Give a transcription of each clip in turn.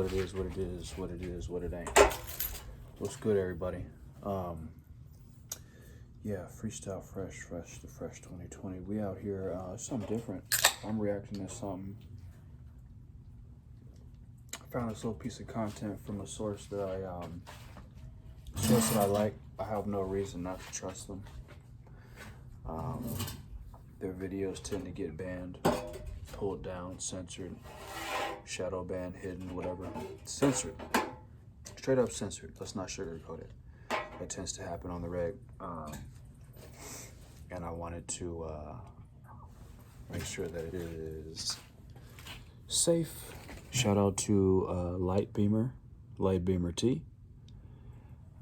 what it is, what it is, what it is, what it ain't. What's good, everybody? Yeah, Freestyle Fresh to Fresh 2020. We out here, something different. I'm reacting to something. I found this little piece of content from a source that I like. I have no reason not to trust them. Their videos tend to get banned, pulled down, censored, shadow banned, hidden, whatever. Censored. Straight up censored. Let's not sugarcoat it. That tends to happen on the reg. And I wanted to make sure that it is safe. Shout out to Light Beamer T.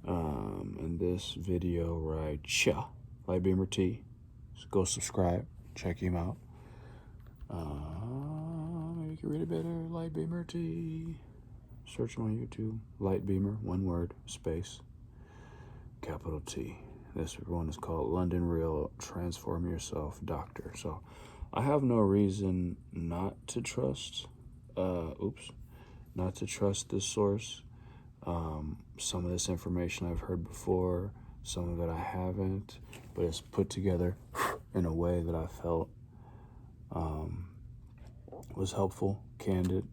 In this video right here, Light Beamer T. So go subscribe, check him out. Maybe you can read it better. Light Beamer T. Search him on YouTube. Light Beamer, one word, space, capital T. This one is called London Real Transform Yourself Doctor. So I have no reason not to trust, not to trust this source. Some of this information I've heard before, some of it I haven't, but it's put together in a way that I felt was helpful, candid,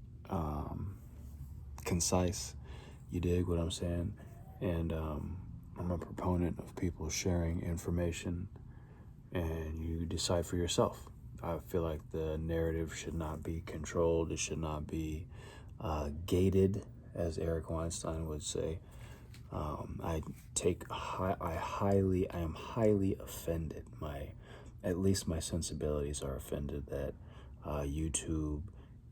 concise. You dig what I'm saying? And I'm a proponent of people sharing information, and you decide for yourself. I feel like the narrative should not be controlled. It should not be gated, as Eric Weinstein would say. I am highly offended. At least my sensibilities are offended that YouTube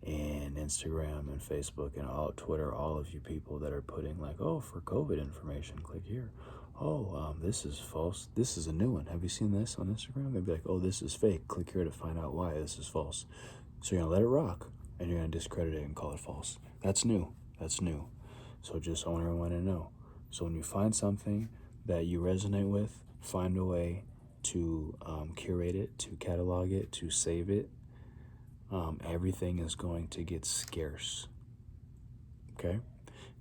and Instagram and Facebook and Twitter, all of you people that are putting like, oh, for COVID information, click here. Oh, this is false. This is a new one. Have you seen this on Instagram? They'd be like, oh, this is fake. Click here to find out why this is false. So you're gonna let it rock, and you're gonna discredit it and call it false. That's new. That's new. So just I want everyone to know. So when you find something that you resonate with, find a way to curate it, to catalog it, to save it. Everything is going to get scarce. Okay?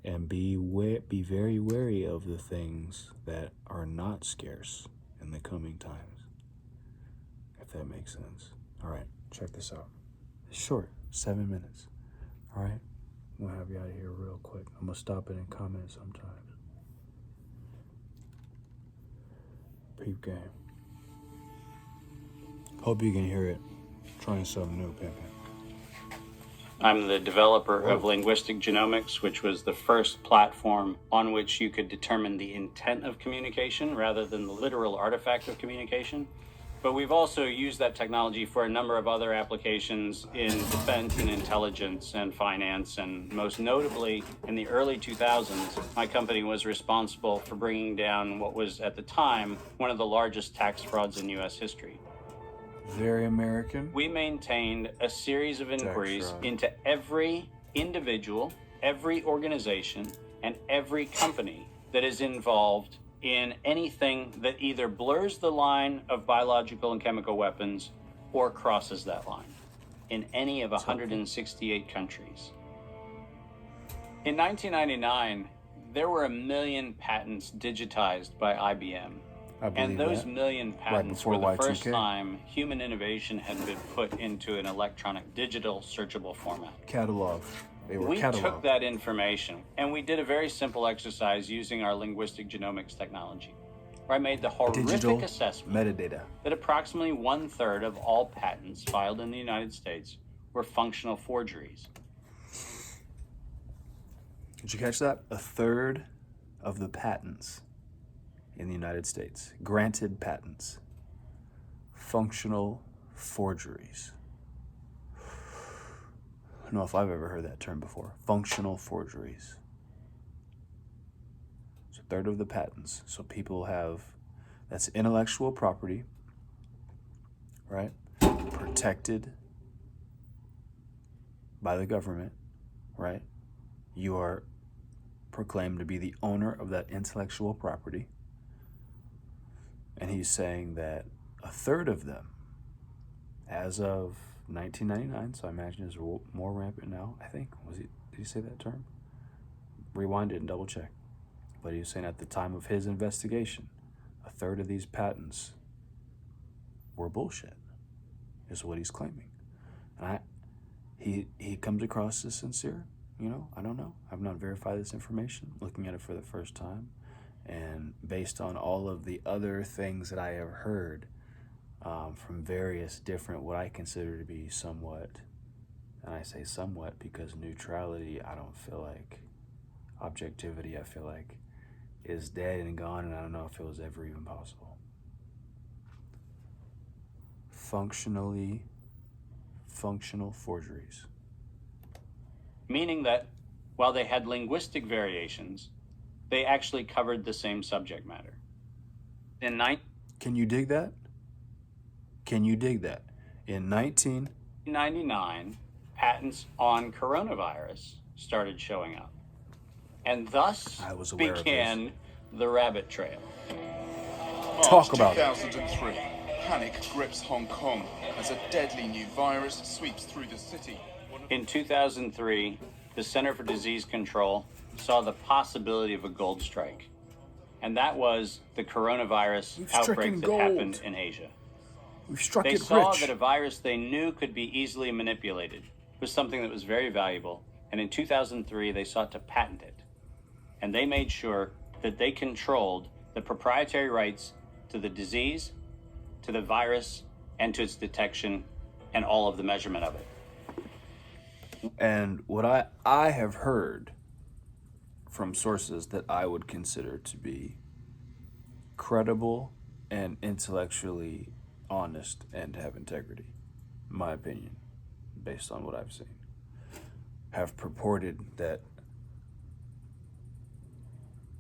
And be very wary of the things that are not scarce in the coming times. If that makes sense. All right, check this out. It's short, 7 minutes. All right? I'm going to have you out of here real quick. I'm going to stop it and comment sometimes. Peep game. Hope you can hear it. Trying something new, pimpin'. I'm the developer of Linguistic Genomics, which was the first platform on which you could determine the intent of communication rather than the literal artifact of communication. But we've also used that technology for a number of other applications in defense and intelligence and finance, and most notably in the early 2000s, my company was responsible for bringing down what was at the time one of the largest tax frauds in U.S. history. Very American. We maintained a series of inquiries into every individual, every organization, and every company that is involved in anything that either blurs the line of biological and chemical weapons or crosses that line in any of 168 countries. In 1999, there were 1 million patents digitized by IBM. And those 1 million patents were the first time human innovation had been put into an electronic digital searchable format. Catalog. We took that information and we did a very simple exercise using our linguistic genomics technology, where I made the horrific assessment metadata that approximately 1/3 of all patents filed in the United States were functional forgeries. Did you catch that? 1/3 of the patents in the United States, granted patents, functional forgeries. I don't know if I've ever heard that term before. Functional forgeries. It's 1/3 of the patents. So people have, that's intellectual property, right? Protected by the government, right? You are proclaimed to be the owner of that intellectual property. And he's saying that 1/3 of them, as of 1999, so I imagine it's more rampant now, I think. Did he say that term? rewind it and double check. But he was saying at the time of his investigation, a third of these patents were bullshit, is what he's claiming. And he comes across as sincere, you know, I don't know. I've not verified this information, looking at it for the first time. And based on all of the other things that I have heard from various different, what I consider to be somewhat, and I say somewhat because neutrality, I don't feel like, objectivity, I feel like, is dead and gone, and I don't know if it was ever even possible. Functional forgeries. Meaning that while they had linguistic variations, they actually covered the same subject matter. Can you dig that? Can you dig that? In 1999, patents on coronavirus started showing up. And thus began the rabbit trail. Talk about 2003, panic grips Hong Kong as a deadly new virus sweeps through the city. In 2003, the Center for Disease Control saw the possibility of a gold strike. And that was the coronavirus outbreak that happened in Asia. They saw that a virus they knew could be easily manipulated was something that was very valuable. And in 2003, they sought to patent it. And they made sure that they controlled the proprietary rights to the disease, to the virus, and to its detection, and all of the measurement of it. And what I have heard from sources that I would consider to be credible and intellectually honest and have integrity, in my opinion, based on what I've seen, have purported that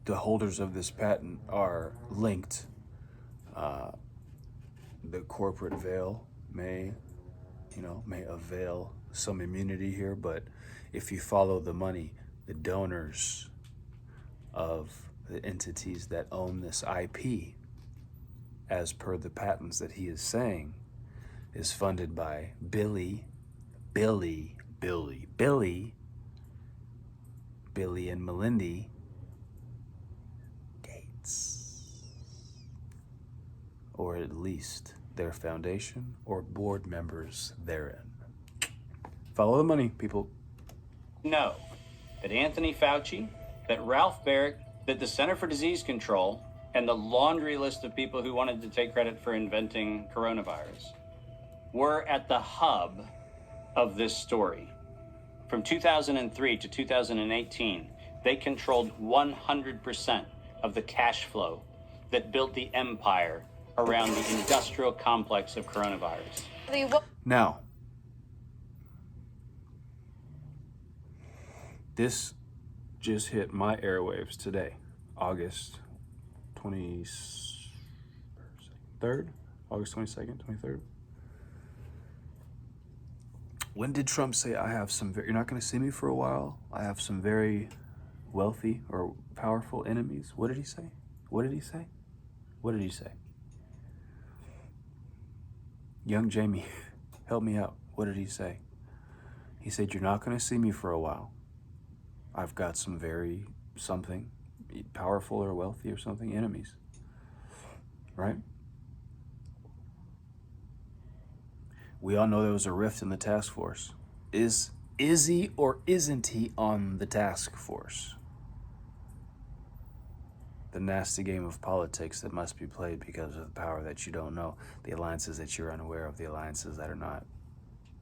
the holders of this patent are linked. The corporate veil may avail some immunity here, but if you follow the money, the donors of the entities that own this IP, as per the patents that he is saying, is funded by Billy and Melinda Gates, or at least their foundation or board members therein. Follow the money, people. No, that Anthony Fauci, that Ralph Barrett, that the Center for Disease Control, and the laundry list of people who wanted to take credit for inventing coronavirus were at the hub of this story. From 2003 to 2018, they controlled 100% of the cash flow that built the empire around the industrial complex of coronavirus. Now, this just hit my airwaves today, August 23rd, August 22nd, 23rd. When did Trump say, you're not going to see me for a while? I have some very wealthy or powerful enemies. What did he say? What did he say? What did he say? Young Jamie, help me out. What did he say? He said, you're not going to see me for a while. I've got some very something powerful or wealthy or something enemies. Right? We all know there was a rift in the task force. Is he or isn't he on the task force? The nasty game of politics that must be played because of the power that you don't know, the alliances that you're unaware of, the alliances that are not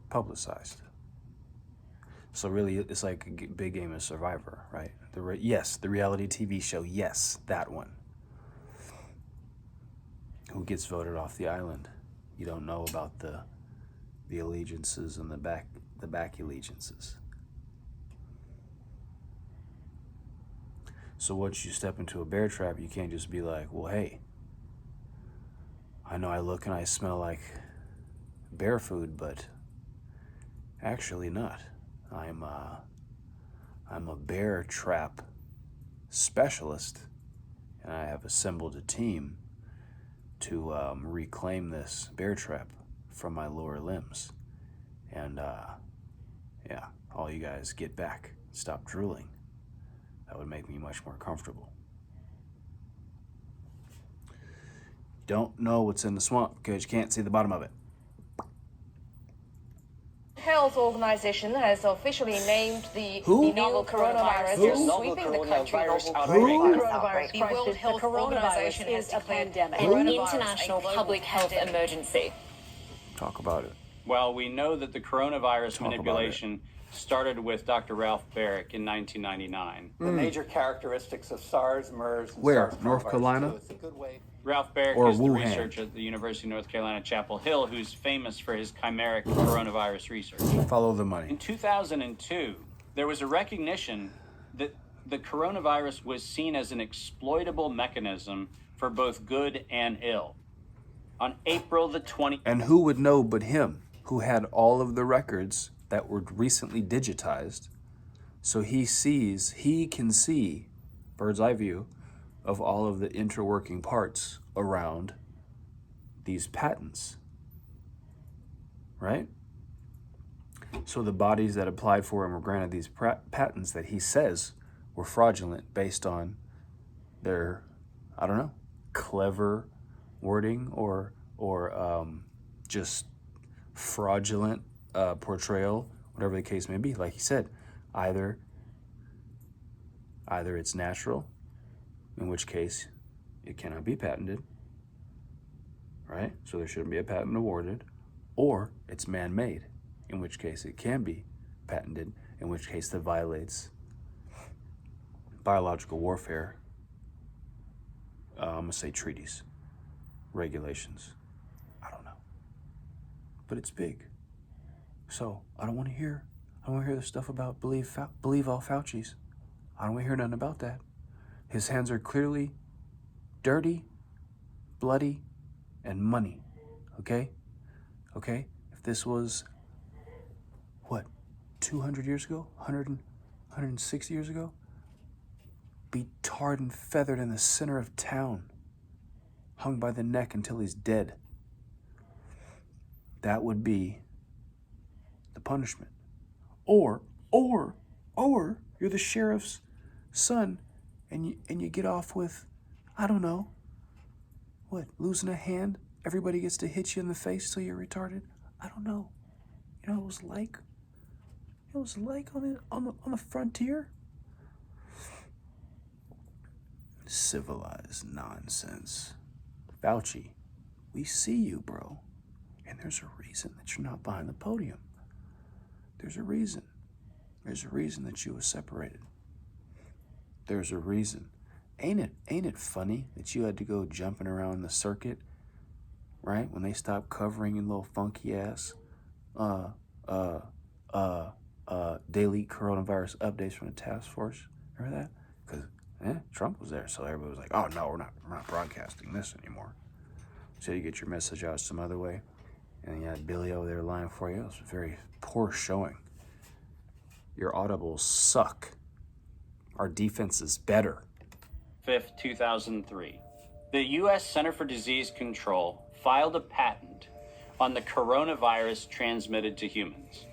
publicized. So really, it's like a big game of Survivor, right? Yes, the reality TV show, yes, that one. Who gets voted off the island? You don't know about the allegiances and the back allegiances. So once you step into a bear trap, you can't just be like, well, hey, I know I look and I smell like bear food, but actually not. I'm a bear trap specialist, and I have assembled a team to reclaim this bear trap from my lower limbs. And yeah, all you guys get back. Stop drooling. That would make me much more comfortable. Don't know what's in the swamp because you can't see the bottom of it. Health Organization has officially named the novel coronavirus sweeping the country. The World Health Organization is a pandemic, an international public health emergency. Talk about it. Well, we know that the coronavirus manipulation started with Dr. Ralph Baric in 1999. The major characteristics of SARS, MERS, and Where? SARS North Carolina? It's a good way. Ralph Baric Or is the Wuhan. researcher at the University of North Carolina, Chapel Hill, who's famous for his chimeric coronavirus research. Follow the In money. 2002, there was a recognition that the coronavirus was seen as an exploitable mechanism for both good and ill. On April the 20th, And who would know but him, who had all of the records that were recently digitized. So he can see, bird's eye view, of all of the interworking parts around these patents, right? So the bodies that applied for and were granted these patents that he says were fraudulent based on their, I don't know, clever wording or just fraudulent portrayal, whatever the case may be. Like he said, either it's natural, in which case it cannot be patented, right? So there shouldn't be a patent awarded, or it's man-made, in which case it can be patented, in which case that violates biological warfare, I'm gonna say treaties, regulations, I don't know. But it's big. So I don't wanna hear the stuff about believe all Fauci's. I don't wanna hear nothing about that. His hands are clearly dirty, bloody, and money, okay? Okay? If this was, 200 years ago? 160 years ago? Be tarred and feathered in the center of town, hung by the neck until he's dead. That would be the punishment. Or you're the sheriff's son and you get off with, I don't know, losing a hand? Everybody gets to hit you in the face till you're retarded? I don't know. You know what it was like? It was like on the frontier. Civilized nonsense. Fauci, we see you, bro. And there's a reason that you're not behind the podium. There's a reason. There's a reason that you were separated. There's a reason. Ain't it funny that you had to go jumping around the circuit, right? When they stopped covering your little funky ass daily coronavirus updates from the TaskForce. Remember that? Because Trump was there, so everybody was like, "Oh no, we're not broadcasting this anymore." So you get your message out some other way, and you had Billy over there lying for you. It was a very poor showing. Your audibles suck. Our defense is better. 5th, 2003, the U.S. Center for Disease Control filed a patent on the coronavirus transmitted to humans.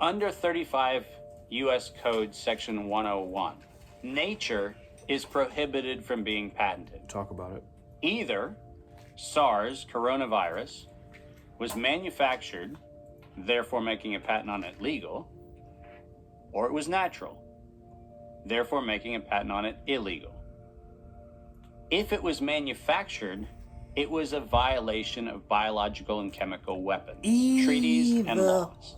Under 35 U.S. Code Section 101, nature is prohibited from being patented. Talk about it. Either SARS coronavirus was manufactured, therefore making a patent on it legal, or it was natural, therefore making a patent on it illegal. If it was manufactured, it was a violation of biological and chemical weapons, treaties, and laws.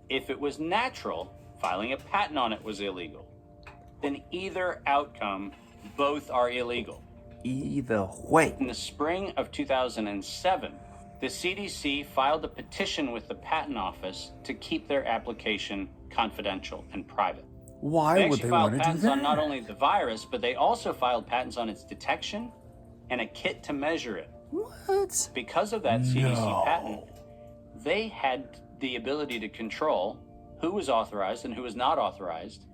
If it was natural, filing a patent on it was illegal. Then either outcome, both are illegal. Either way. In the spring of 2007, the CDC filed a petition with the Patent Office to keep their application confidential and private. Why would they want to do patents that? on not only the virus, but they also filed patents on its detection and a kit to measure it. What? Because of that CDC patent, they had the ability to control who was authorized and who was not authorized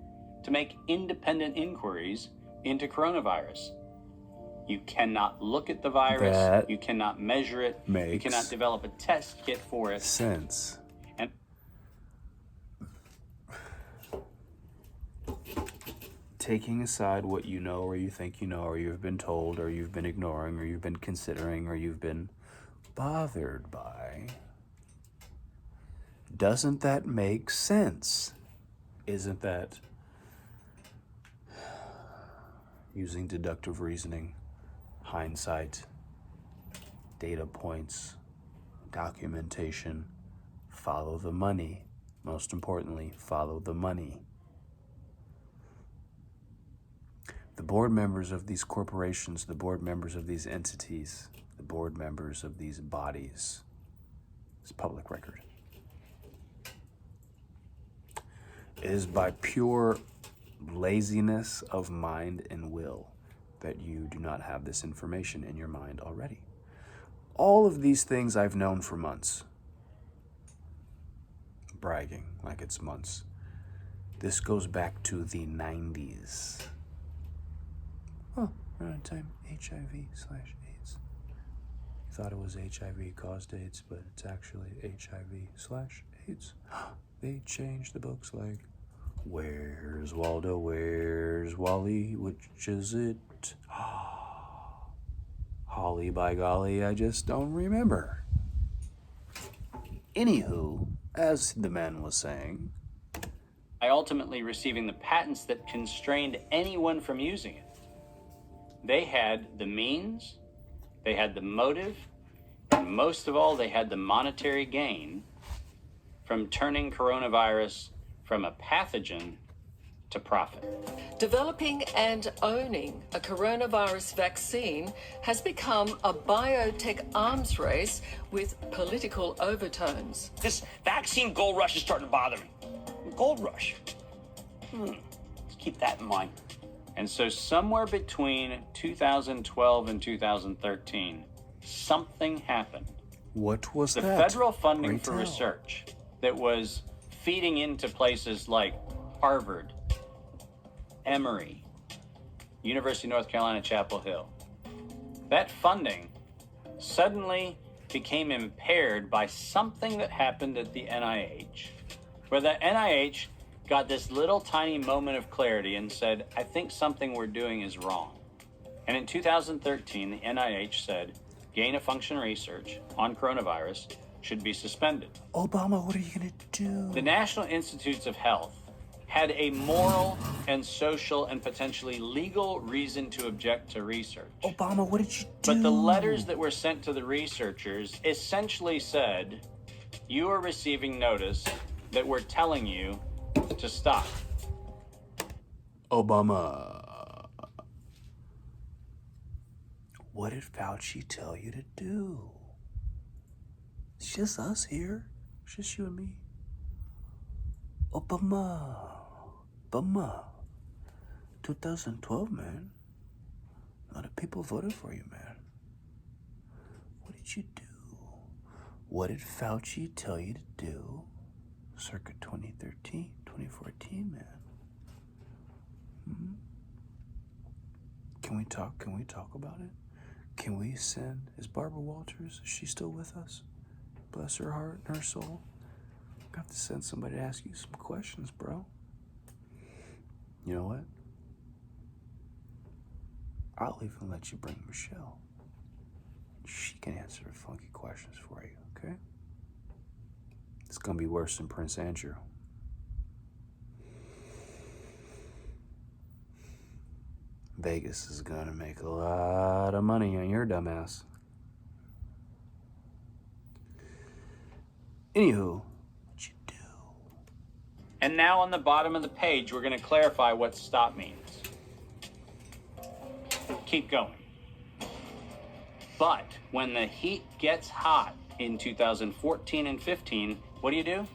to make independent inquiries into coronavirus. You cannot look at the virus. That you cannot measure it. You makes cannot develop a test kit for it. sense. taking aside what you know or you think you know or you've been told or you've been ignoring or you've been considering or you've been bothered by, doesn't that make sense? Isn't that using deductive reasoning, hindsight, data points, documentation, follow the money? Most importantly, follow the money. The board members of these corporations, the board members of these entities, the board members of these bodies, it's public record. It is by pure laziness of mind and will that you do not have this information in your mind already. All of these things I've known for months. Bragging like it's months. This goes back to the 90s. Oh, around time HIV/AIDS. You thought it was HIV caused AIDS, but it's actually HIV/AIDS. They changed the books like, where's Waldo, where's Wally, which is it? Holly, by golly, I just don't remember. Anywho, as the man was saying, by ultimately receiving the patents that constrained anyone from using it. They had the means, they had the motive, and most of all, they had the monetary gain from turning coronavirus from a pathogen to profit. Developing and owning a coronavirus vaccine has become a biotech arms race with political overtones. This vaccine gold rush is starting to bother me. Gold rush. Let's keep that in mind. And so somewhere between 2012 and 2013, something happened. What was the that? Federal funding for research that was feeding into places like Harvard, Emory, University of North Carolina, Chapel Hill. That funding suddenly became impaired by something that happened at the NIH, where the NIH got this little tiny moment of clarity and said, I think something we're doing is wrong. And in 2013, the NIH said, gain-of-function research on coronavirus should be suspended. Obama, what are you going to do? The National Institutes of Health had a moral and social and potentially legal reason to object to research. Obama, what did you do? But the letters that were sent to the researchers essentially said, you are receiving notice that we're telling you to stop. Obama, what did Fauci tell you to do? It's just us here. It's just you and me. Obama. 2012, man. A lot of people voted for you, man. What did you do? What did Fauci tell you to do circa 2013, 2014, man? Can we talk about it? Can we send, is Barbara Walters, is she still with us? Bless her heart and her soul. I have to send somebody to ask you some questions, bro. You know what? I'll even let you bring Michelle. She can answer the funky questions for you, okay? It's gonna be worse than Prince Andrew. Vegas is gonna make a lot of money on your dumbass. Anywho, what you do? And now on the bottom of the page, we're going to clarify what stop means. Keep going. But when the heat gets hot in 2014 and 15, what do?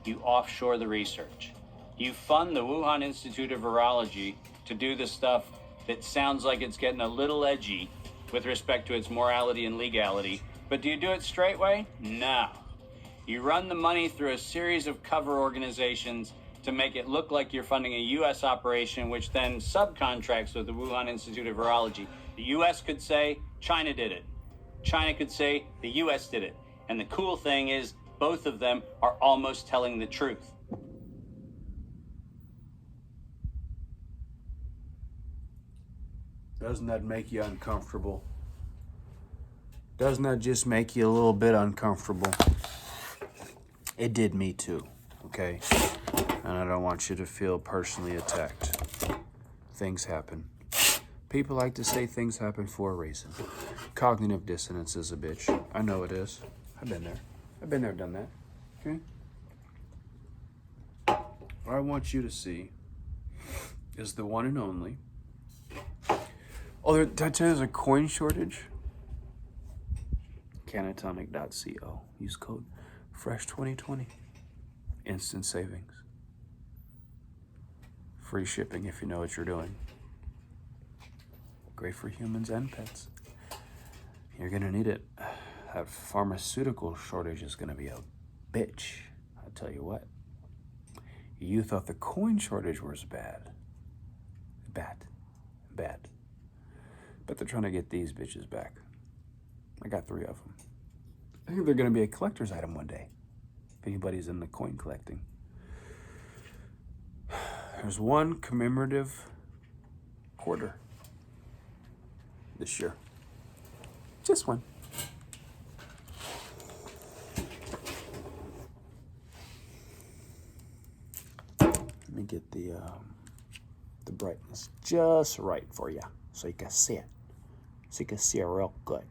You offshore the research. You fund the Wuhan Institute of Virology to do the stuff that sounds like it's getting a little edgy with respect to its morality and legality. But do you do it straight way? No. You run the money through a series of cover organizations to make it look like you're funding a U.S. operation, which then subcontracts with the Wuhan Institute of Virology. The U.S. could say China did it. China could say the U.S. did it. And the cool thing is both of them are almost telling the truth. Doesn't that make you uncomfortable? Doesn't that just make you a little bit uncomfortable? It did me too, okay? And I don't want you to feel personally attacked. Things happen. People like to say things happen for a reason. Cognitive dissonance is a bitch. I know it is. I've been there. I've been there, done that. Okay? What I want you to see is the one and only. Oh, there's a coin shortage? Canatonic.co. Use code FRESH2020. Instant savings. Free shipping if you know what you're doing. Great for humans and pets. You're gonna need it. That pharmaceutical shortage is gonna be a bitch. I'll tell you what. You thought the coin shortage was bad. Bad. But they're trying to get these bitches back. I got 3 of them. I think they're gonna be a collector's item one day. If anybody's in the coin collecting. There's one commemorative quarter this year. Just one. Let me get the brightness just right for you so you can see it. So you can see it real good.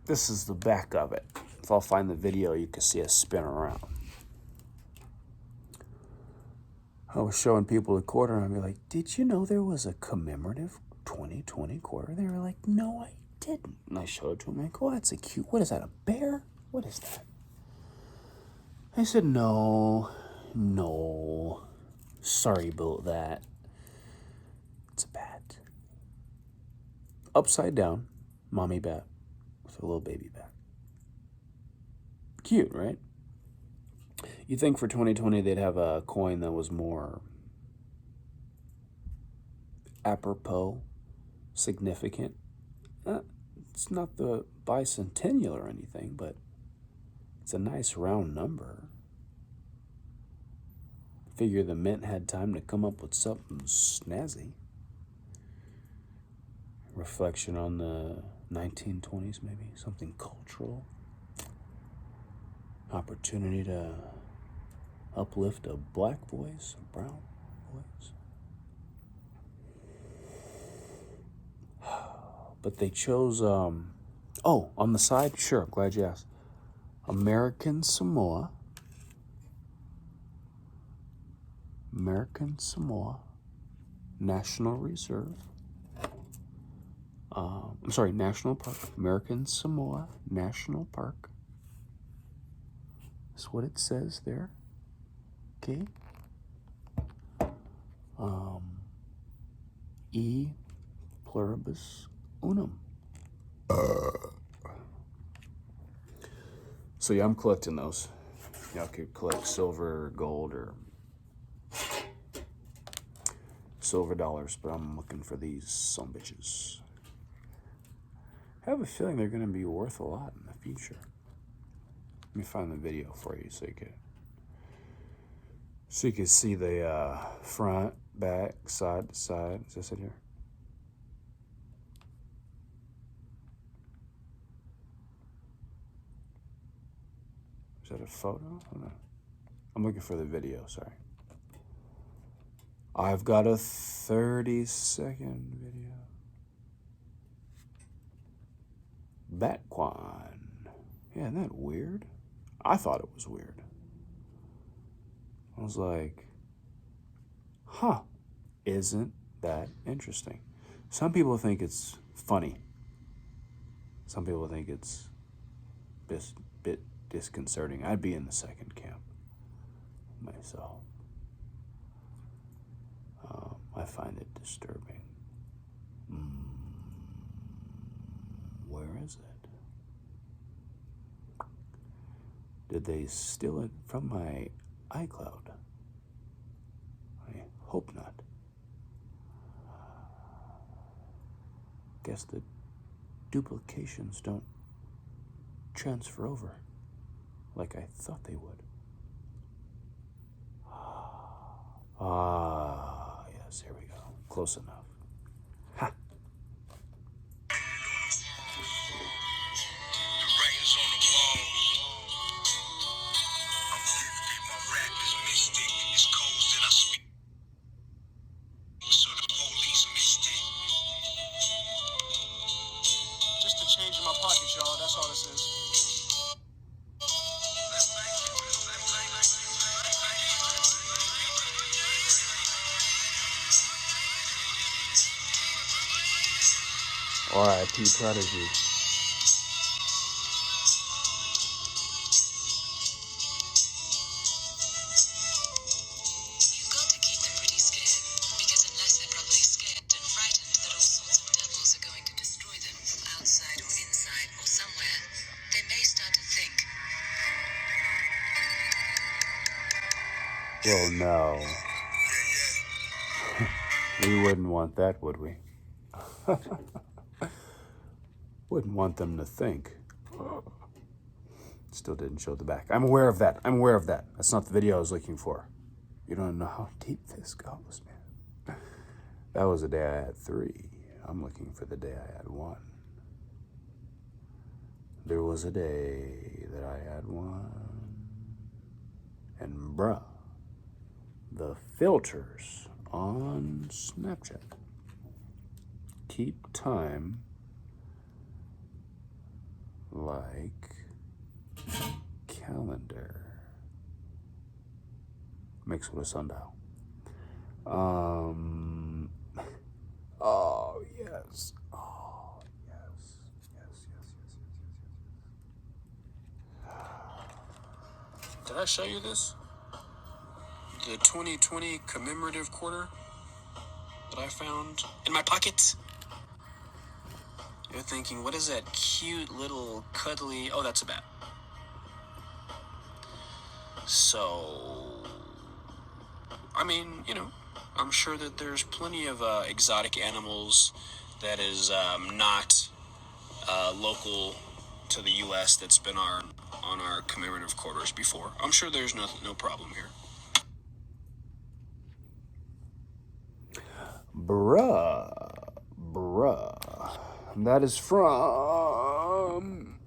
This is the back of it. If I'll find the video, you can see it spin around. I was showing people the quarter, and I'd be like, did you know there was a commemorative 2020 quarter? They were like, no, I didn't. And I showed it to them, like, oh, that's a cute, what is that, a bear? What is that? I said, no, sorry about that. It's a bat. Upside down, mommy bat with a little baby bat. Cute, right? You think for 2020 they'd have a coin that was more apropos, significant. It's not the bicentennial or anything, but it's a nice round number. Figure the mint had time to come up with something snazzy. Reflection on the 1920s, maybe something cultural. Opportunity to uplift a black voice, a brown voice. But they chose, on the side, sure, I'm glad you asked. American Samoa, National Reserve. National Park. American Samoa National Park. That's what it says there. Okay. E pluribus unum. So yeah, I'm collecting those. Y'all could collect silver, gold, or silver dollars, but I'm looking for these sumbitches. I have a feeling they're going to be worth a lot in the future. Let me find the video for you so you can see the front, back, side to side. Is this it here? Is that a photo? Oh, no. I'm looking for the video, sorry. I've got a 30-second video. Batquan. Yeah, isn't that weird? I thought it was weird. I was like, huh, isn't that interesting? Some people think it's funny. Some people think it's a bit disconcerting. I'd be in the second camp myself. I find it disturbing. Where is it? Did they steal it from my iCloud? I hope not. Guess the duplications don't transfer over like I thought they would. Ah, close enough. Ha. Just a change in my pocket, y'all. That's all this is. R.I.P. Prodigy. Well, no. We wouldn't want that, would we? Wouldn't want them to think. Still didn't show the back. I'm aware of that. I'm aware of that. That's not the video I was looking for. You don't know how deep this goes, man. That was the day I had 3. I'm looking for the day I had 1. There was a day that I had 1. And bruh, the filters on Snapchat keep time like calendar mixed with a sundial. Oh yes. Oh yes. Yes. Did I show you this? The 2020 commemorative quarter that I found in my pocket. You're thinking, what is that cute little cuddly... Oh, that's a bat. So, I mean, you know, I'm sure that there's plenty of exotic animals that is not local to the U.S. that's been on our commemorative quarters before. I'm sure there's no problem here. Bruh. That is from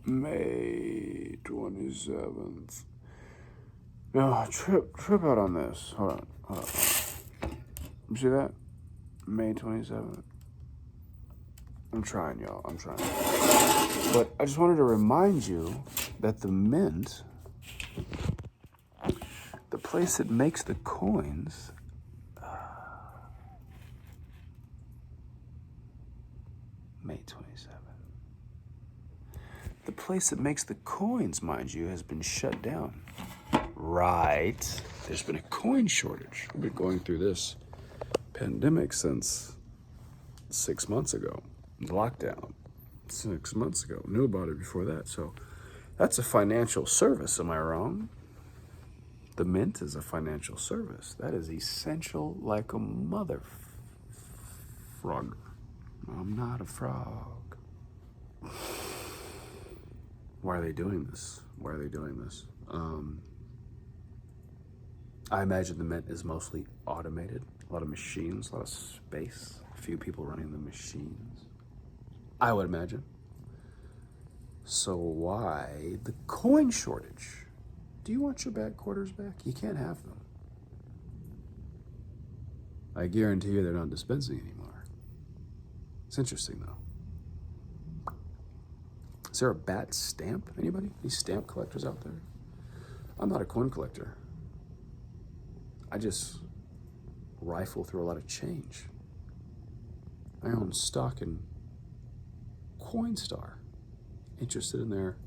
May 27th. No, trip out on this. Hold on. You see that? May 27th. I'm trying, y'all. I'm trying. But I just wanted to remind you that the Mint, the place that makes the coins, May 27th. The place that makes the coins, mind you, has been shut down. Right. There's been a coin shortage. We've been going through this pandemic since 6 months ago. Lockdown 6 months ago. Knew about it before that. So that's a financial service. Am I wrong? The Mint is a financial service. That is essential like a mother frog. I'm not a frog. Why are they doing this? I imagine the Mint is mostly automated. A lot of machines, a lot of space. A few people running the machines. I would imagine. So why the coin shortage? Do you want your back quarters back? You can't have them. I guarantee you they're not dispensing anymore. It's interesting though. Is there a bat stamp? Anybody? Any stamp collectors out there? I'm not a coin collector. I just rifle through a lot of change. I own stock in Coinstar. Interested in their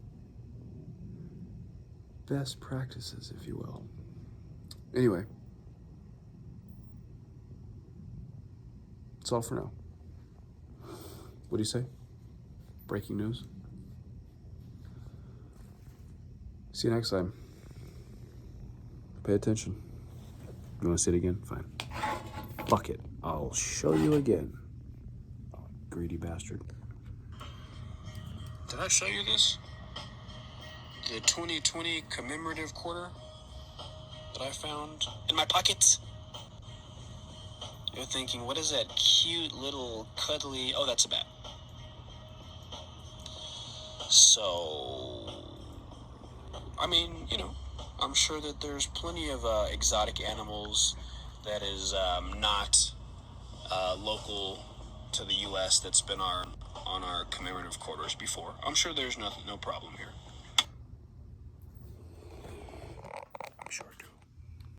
best practices, if you will. Anyway, that's all for now. What do you say? Breaking news? See you next time. Pay attention. You want to see it again? Fine. Fuck it. I'll show you again. Oh, greedy bastard. Did I show you this? The 2020 commemorative quarter that I found in my pocket. You're thinking, what is that cute little cuddly... Oh, that's a bat. So, I mean, you know, I'm sure that there's plenty of exotic animals that is not local to the U.S. that's been on our commemorative corridors before. I'm sure there's no problem here.